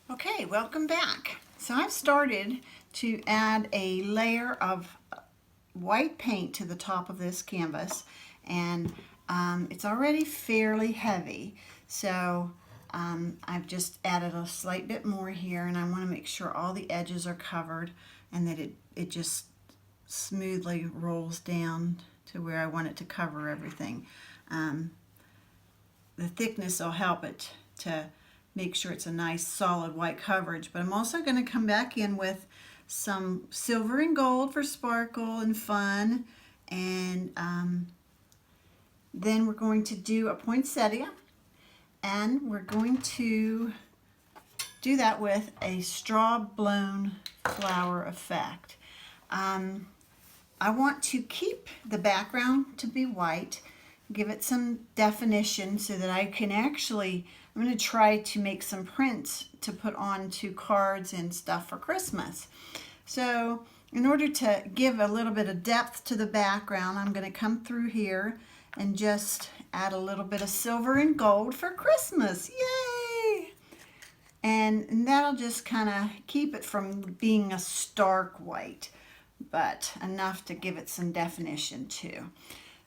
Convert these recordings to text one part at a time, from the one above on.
Okay, welcome back. So I've started to add a layer of white paint to the top of this canvas, and it's already fairly heavy. So I've just added a slight bit more here, and I want to make sure all the edges are covered and that it just smoothly rolls down to where I want it to cover everything. The thickness will help it to make sure it's a nice solid white coverage, but I'm also going to come back in with some silver and gold for sparkle and fun, and then we're going to do a poinsettia, and we're going to do that with a straw blown flower effect. I want to keep the background to be white, give it some definition so that I can actually, I'm going to try to make some prints to put onto cards and stuff for Christmas. So in order to give a little bit of depth to the background, I'm going to come through here and just add a little bit of silver and gold for Christmas. Yay! And that'll just kind of keep it from being a stark white, but enough to give it some definition too.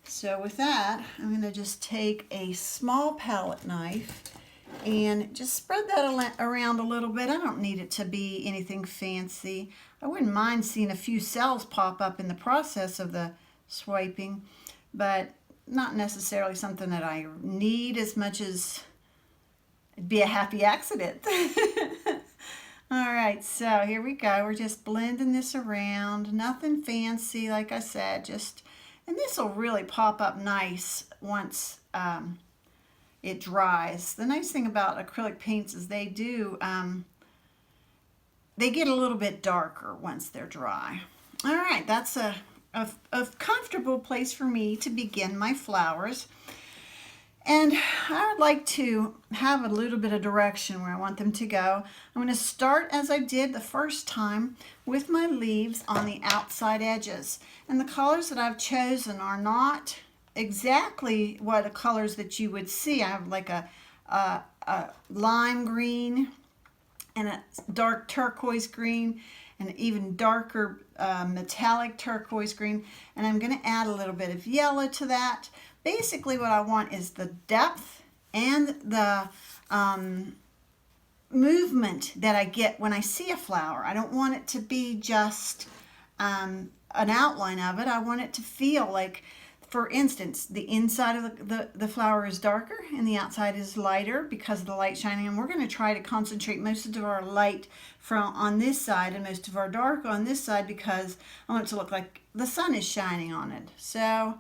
So with that, I'm going to just take a small palette knife and just spread that around a little bit. I don't need it to be anything fancy. I wouldn't mind seeing a few cells pop up in the process of the swiping, but not necessarily something that I need as much as it'd be a happy accident. All right, so here we go. We're just blending this around. Nothing fancy, like I said, just, and this will really pop up nice once it dries. The nice thing about acrylic paints is they get a little bit darker once they're dry. All right, that's a comfortable place for me to begin my flowers. And I would like to have a little bit of direction where I want them to go. I'm going to start as I did the first time with my leaves on the outside edges. And the colors that I've chosen are not exactly what the colors that you would see. I have like a lime green and a dark turquoise green and even darker metallic turquoise green. And I'm going to add a little bit of yellow to that. Basically what I want is the depth and the movement that I get when I see a flower. I don't want it to be just an outline of it. I want it to feel like, for instance, the inside of the flower is darker and the outside is lighter because of the light shining. And we're going to try to concentrate most of our light from on this side and most of our dark on this side because I want it to look like the sun is shining on it. So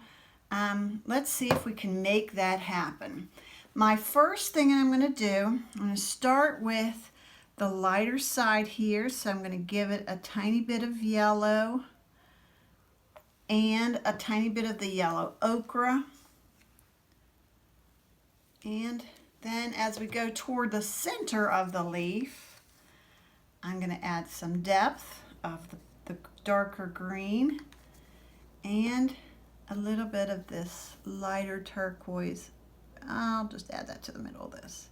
let's see if we can make that happen. My first thing I'm going to do, I'm going to start with the lighter side here. So I'm going to give it a tiny bit of yellow and a tiny bit of the yellow ochre. And then as we go toward the center of the leaf, I'm going to add some depth of the darker green and a little bit of this lighter turquoise. I'll just add that to the middle of this.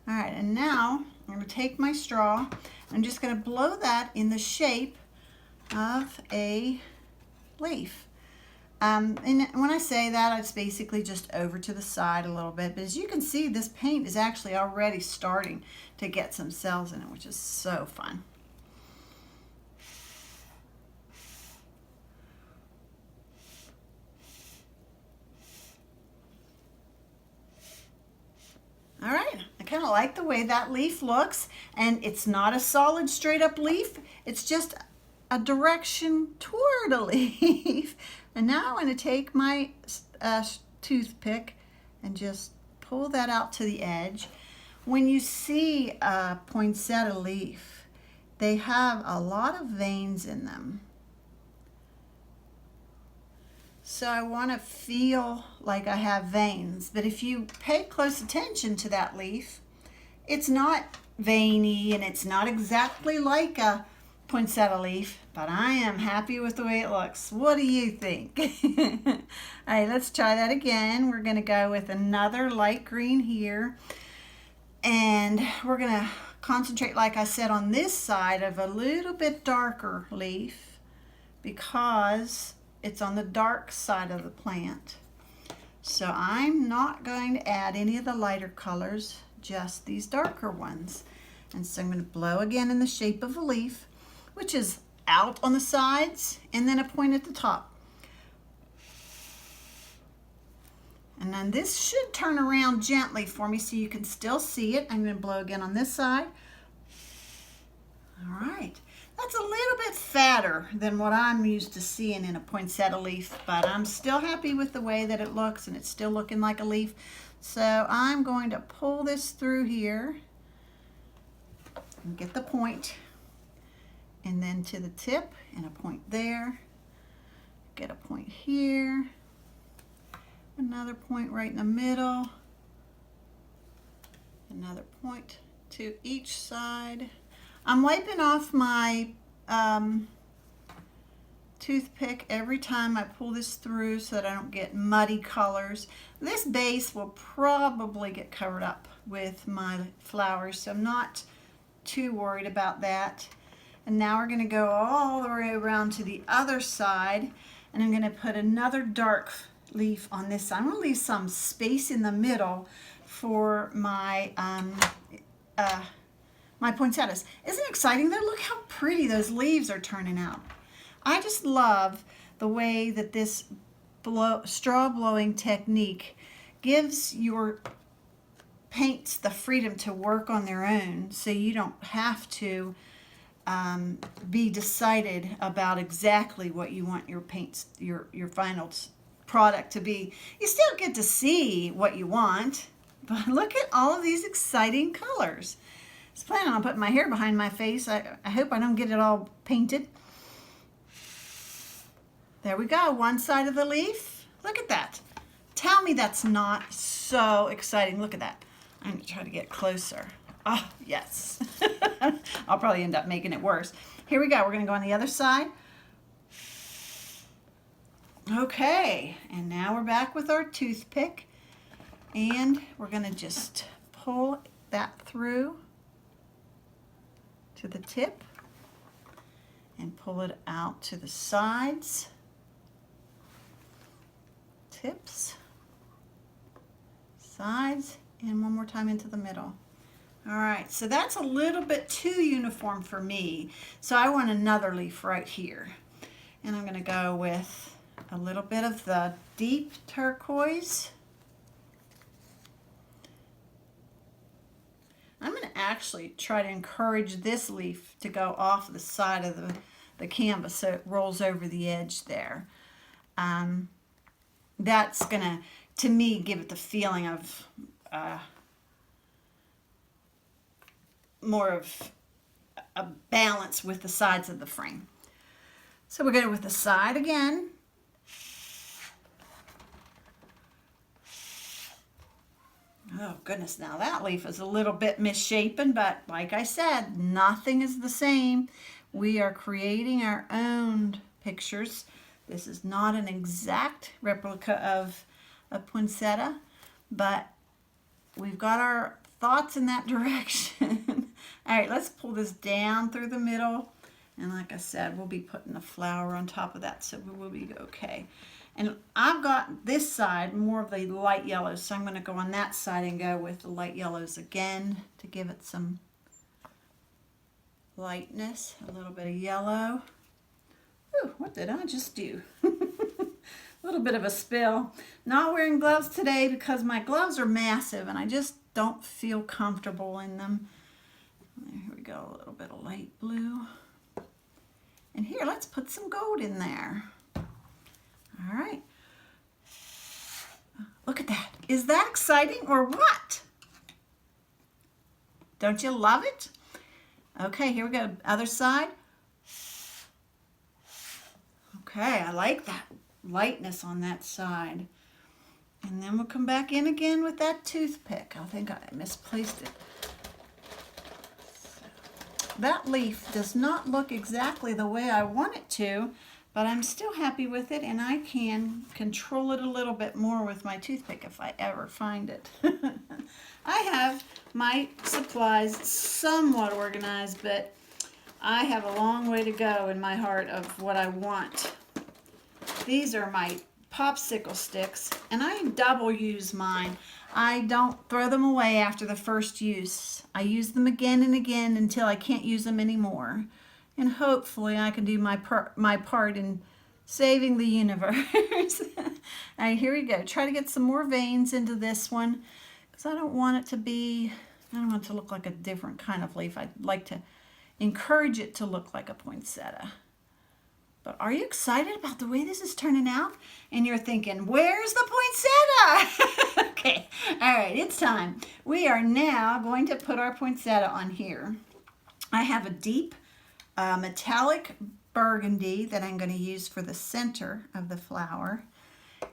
All right, and now I'm going to take my straw. I'm just going to blow that in the shape of a leaf. And when I say that, it's basically just over to the side a little bit. But as you can see, this paint is actually already starting to get some cells in it, which is so fun. All right, I kind of like the way that leaf looks, and it's not a solid straight up leaf, it's just a direction toward a leaf. And now I'm going to take my toothpick and just pull that out to the edge. When you see a poinsettia leaf, they have a lot of veins in them. So I want to feel like I have veins, but if you pay close attention to that leaf, it's not veiny and it's not exactly like a poinsettia leaf, but I am happy with the way it looks. What do you think? All right, let's try that again. We're going to go with another light green here, and we're going to concentrate, like I said, on this side of a little bit darker leaf because it's on the dark side of the plant. So I'm not going to add any of the lighter colors, just these darker ones. And so I'm going to blow again in the shape of a leaf, which is out on the sides and then a point at the top. And then this should turn around gently for me so you can still see it. I'm going to blow again on this side. All right. That's a little bit fatter than what I'm used to seeing in a poinsettia leaf, but I'm still happy with the way that it looks, and it's still looking like a leaf. So I'm going to pull this through here and get the point, and then to the tip and a point there. Get a point here, another point right in the middle, another point to each side. I'm wiping off my toothpick every time I pull this through so that I don't get muddy colors. This base will probably get covered up with my flowers, so I'm not too worried about that. And now we're going to go all the way around to the other side, and I'm going to put another dark leaf on this side. I'm going to leave some space in the middle for my my poinsettias. Isn't it exciting though? Look how pretty those leaves are turning out. I just love the way that this straw blowing technique gives your paints the freedom to work on their own, so you don't have to be decided about exactly what you want your paints, your final product to be. You still get to see what you want, but look at all of these exciting colors. I was planning on putting my hair behind my face. I hope I don't get it all painted. There we go, one side of the leaf. Look at that. Tell me that's not so exciting. Look at that. I'm going to try to get closer. Oh, yes. I'll probably end up making it worse. Here we go. We're going to go on the other side. Okay, and now we're back with our toothpick. And we're going to just pull that through to the tip and pull it out to the sides, tips, sides, and one more time into the middle. All right, so that's a little bit too uniform for me, so I want another leaf right here. And I'm going to go with a little bit of the deep turquoise. I'm going to actually try to encourage this leaf to go off the side of the canvas so it rolls over the edge there. That's going to me, give it the feeling of more of a balance with the sides of the frame. So we're going with the side again. Oh goodness, now that leaf is a little bit misshapen, but like I said, nothing is the same. We are creating our own pictures. This is not an exact replica of a poinsettia, but we've got our thoughts in that direction. All right, let's pull this down through the middle. And like I said, we'll be putting a flower on top of that, so we will be okay. And I've got this side more of the light yellows, so I'm going to go on that side and go with the light yellows again to give it some lightness, a little bit of yellow. Ooh, what did I just do? A little bit of a spill. Not wearing gloves today because my gloves are massive and I just don't feel comfortable in them. Here we go, a little bit of light blue. And here, let's put some gold in there. All right. Look at that. Is that exciting or what? Don't you love it? Okay, here we go. Other side. Okay, I like that lightness on that side. And then we'll come back in again with that toothpick. I think I misplaced it. That leaf does not look exactly the way I want it to, but I'm still happy with it, and I can control it a little bit more with my toothpick if I ever find it. I have my supplies somewhat organized, but I have a long way to go in my heart of what I want. These are my popsicle sticks, and I double use mine. I don't throw them away after the first use. I use them again and again until I can't use them anymore. And hopefully I can do my part in saving the universe. All right, here we go. Try to get some more veins into this one because I don't want it to look like a different kind of leaf. I'd like to encourage it to look like a poinsettia. But are you excited about the way this is turning out? And you're thinking, where's the poinsettia? Okay, all right, it's time. We are now going to put our poinsettia on here. I have a deep metallic burgundy that I'm going to use for the center of the flower.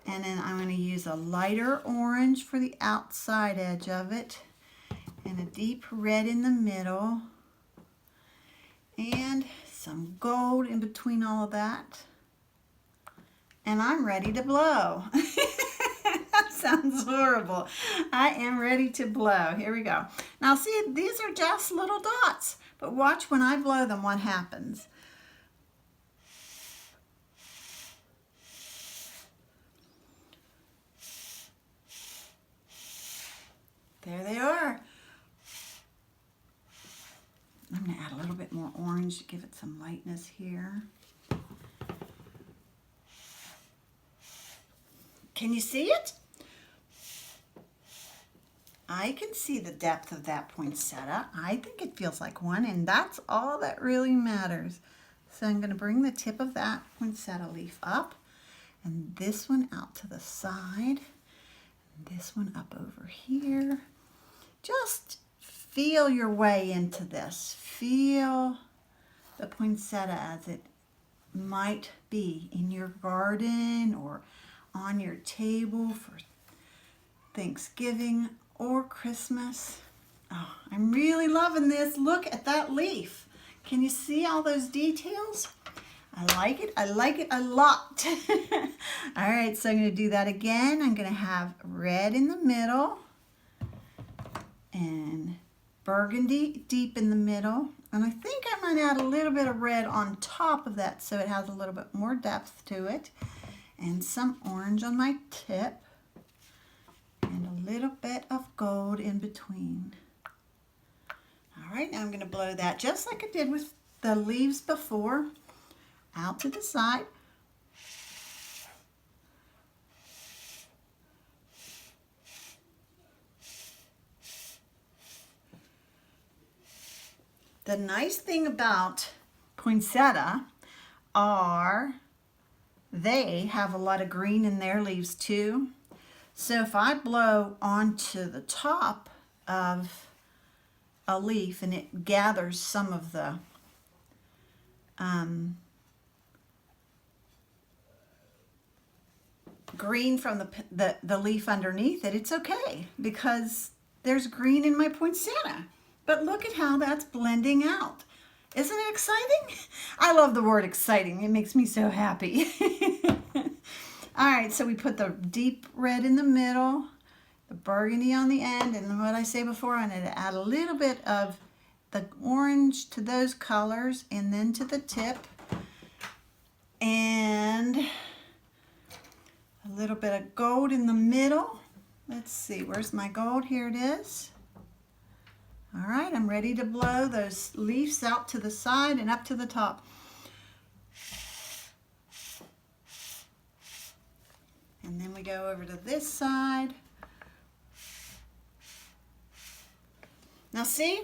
And then I'm going to use a lighter orange for the outside edge of it. And a deep red in the middle. And some gold in between all of that. And I'm ready to blow. That sounds horrible. I am ready to blow. Here we go. Now see, these are just little dots, but watch when I blow them what happens. There they are. I'm going to add a little bit more orange to give it some lightness here. Can you see it? I can see the depth of that poinsettia. I think it feels like one, and that's all that really matters. So I'm going to bring the tip of that poinsettia leaf up, and this one out to the side, and this one up over here. Just feel your way into this. Feel the poinsettia as it might be in your garden or on your table for Thanksgiving or Christmas. Oh, I'm really loving this. Look at that leaf. Can you see all those details? I like it. I like it a lot. All right, so I'm going to do that again. I'm going to have red in the middle and burgundy deep in the middle. And I think I might add a little bit of red on top of that so it has a little bit more depth to it. And some orange on my tip. And a little bit of gold in between. All right, now I'm going to blow that just like I did with the leaves before. Out to the side. The nice thing about poinsettia are they have a lot of green in their leaves too. So if I blow onto the top of a leaf and it gathers some of the green from the leaf underneath it, it's okay because there's green in my poinsettia. But look at how that's blending out. Isn't it exciting? I love the word exciting. It makes me so happy. All right, so we put the deep red in the middle, the burgundy on the end, and what I say before, I'm going to add a little bit of the orange to those colors and then to the tip. And a little bit of gold in the middle. Let's see, where's my gold? Here it is. All right, I'm ready to blow those leaves out to the side and up to the top. And then we go over to this side. Now see,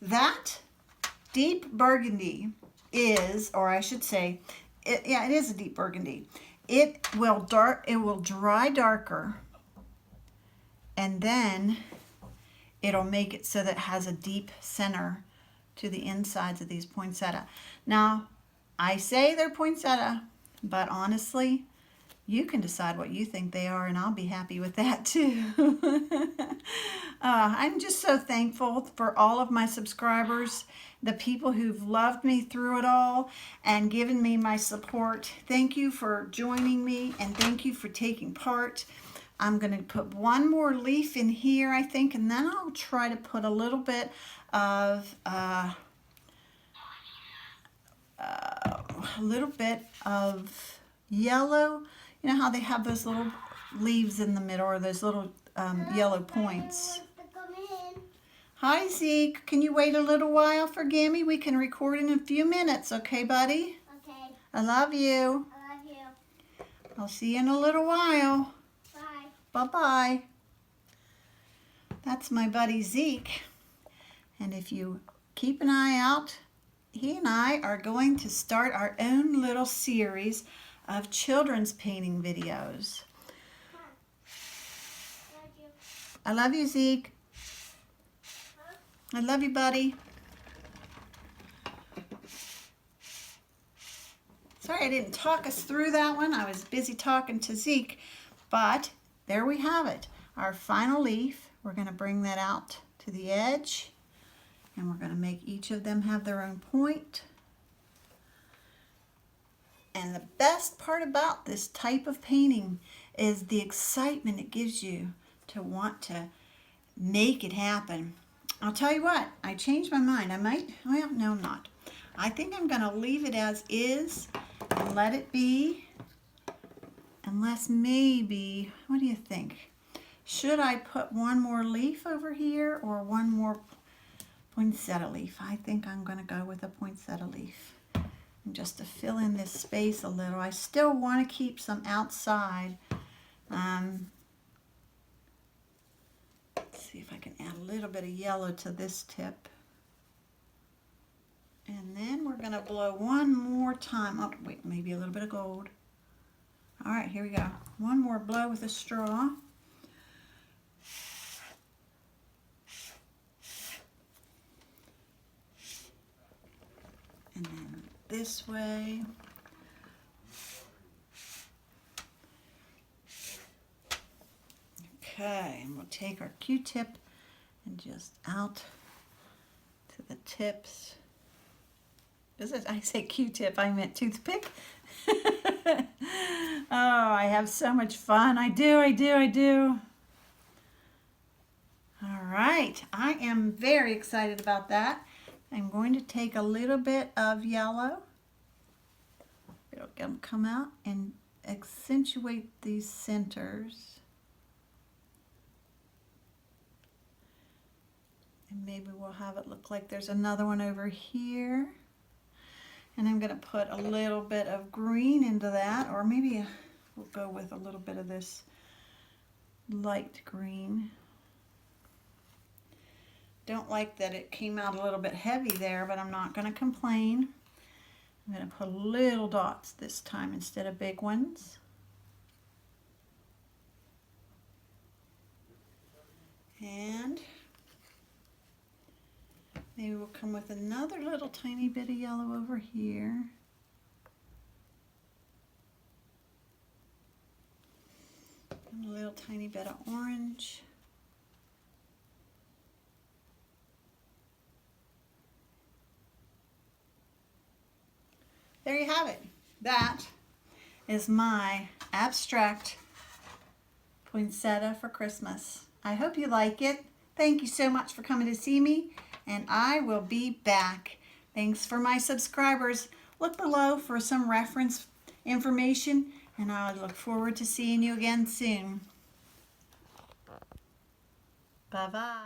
that deep burgundy is, or I should say, it is a deep burgundy. It will dry darker, and then it'll make it so that it has a deep center to the insides of these poinsettia. Now, I say they're poinsettia, but honestly, you can decide what you think they are, and I'll be happy with that too. I'm just so thankful for all of my subscribers, the people who've loved me through it all and given me my support. Thank you for joining me, and thank you for taking part. I'm going to put one more leaf in here, I think, and then I'll try to put a little bit of yellow. You know how they have those little leaves in the middle, or those little yellow points. Hi, Zeke. Can you wait a little while for Gammy? We can record in a few minutes, okay, buddy? Okay. I love you. I love you. I'll see you in a little while. Bye. Bye-bye. That's my buddy Zeke. And if you keep an eye out, he and I are going to start our own little series of children's painting videos. Love you. I love you, Zeke. I love you, buddy. Sorry I didn't talk us through that one. I was busy talking to Zeke. But there we have it. Our final leaf. We're going to bring that out to the edge. And we're going to make each of them have their own point. And the best part about this type of painting is the excitement it gives you to want to make it happen. I'll tell you what, I changed my mind. Well, no, I'm not. I think I'm going to leave it as is and let it be. Unless maybe, what do you think? Should I put one more leaf over here or one more poinsettia leaf? I think I'm going to go with a poinsettia leaf. And just to fill in this space a little. I still want to keep some outside. Let's see if I can add a little bit of yellow to this tip. And then we're going to blow one more time. Oh, wait, maybe a little bit of gold. All right, here we go. One more blow with a straw. And then this way. Okay, and we'll take our Q-tip and just out to the tips. I say Q-tip, I meant toothpick. Oh, I have so much fun. I do. All right, I am very excited about that. I'm going to take a little bit of yellow. It'll come out and accentuate these centers. And maybe we'll have it look like there's another one over here. And I'm going to put a little bit of green into that, or maybe we'll go with a little bit of this light green. Don't like that it came out a little bit heavy there, but I'm not going to complain. I'm going to put little dots this time instead of big ones. And maybe we'll come with another little tiny bit of yellow over here. And a little tiny bit of orange. There you have it. That is my abstract poinsettia for Christmas. I hope you like it. Thank you so much for coming to see me, and I will be back. Thanks for my subscribers. Look below for some reference information, and I look forward to seeing you again soon. Bye-bye.